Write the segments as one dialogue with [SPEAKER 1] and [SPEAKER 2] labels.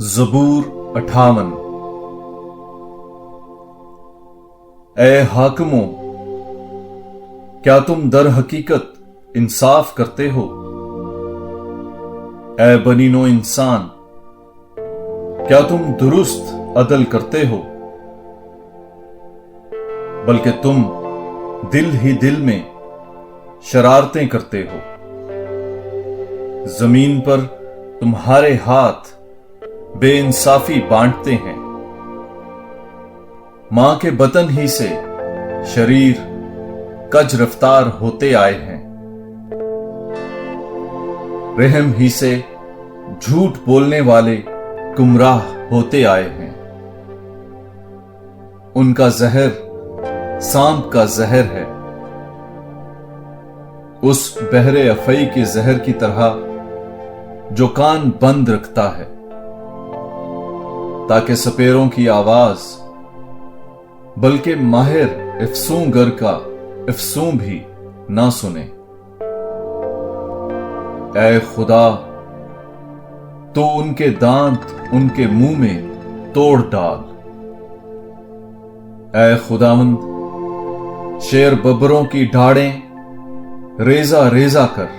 [SPEAKER 1] زبور 58۔ اے حاکموں، کیا تم در حقیقت انصاف کرتے ہو؟ اے بنی نوع انسان، کیا تم درست عدل کرتے ہو؟ بلکہ تم دل ہی دل میں شرارتیں کرتے ہو۔ زمین پر تمہارے ہاتھ بے انصافی بانٹتے ہیں۔ ماں کے بطن ہی سے شریر کج رفتار ہوتے آئے ہیں۔ رحم ہی سے جھوٹ بولنے والے گمراہ ہوتے آئے ہیں۔ ان کا زہر سانپ کا زہر ہے، اس بحر افعی کے زہر کی طرح جو کان بند رکھتا ہے تاکہ سپیروں کی آواز، بلکہ ماہر افسوں گر کا افسوں بھی نہ سنے۔ اے خدا، تو ان کے دانت ان کے منہ میں توڑ ڈال۔ اے خداوند، شیر ببروں کی ڈاڑیں ریزہ ریزہ کر،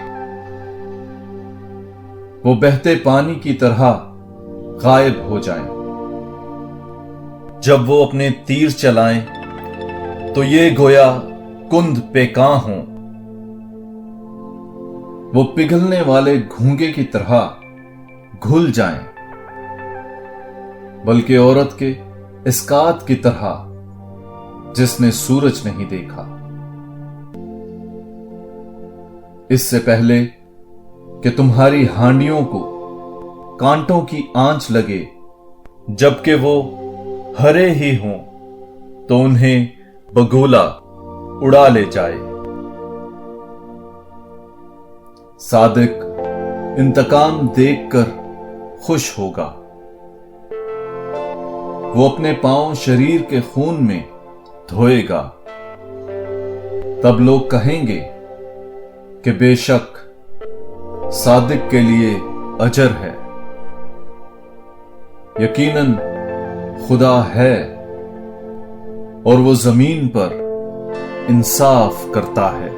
[SPEAKER 1] وہ بہتے پانی کی طرح غائب ہو جائیں۔ جب وہ اپنے تیر چلائیں تو یہ گویا کند پیکاں ہوں۔ وہ پگھلنے والے گھونگے کی طرح گھل جائیں، بلکہ عورت کے اسکات کی طرح جس نے سورج نہیں دیکھا۔ اس سے پہلے کہ تمہاری ہانڈیوں کو کانٹوں کی آنچ لگے، جبکہ وہ ہرے ہی ہوں تو انہیں بگولا اڑا لے جائے۔ صادق انتقام دیکھ کر خوش ہوگا، وہ اپنے پاؤں شریر کے خون میں دھوئے گا۔ تب لوگ کہیں گے کہ بے شک صادق کے لیے اجر ہے، یقیناً خدا ہے اور وہ زمین پر انصاف کرتا ہے۔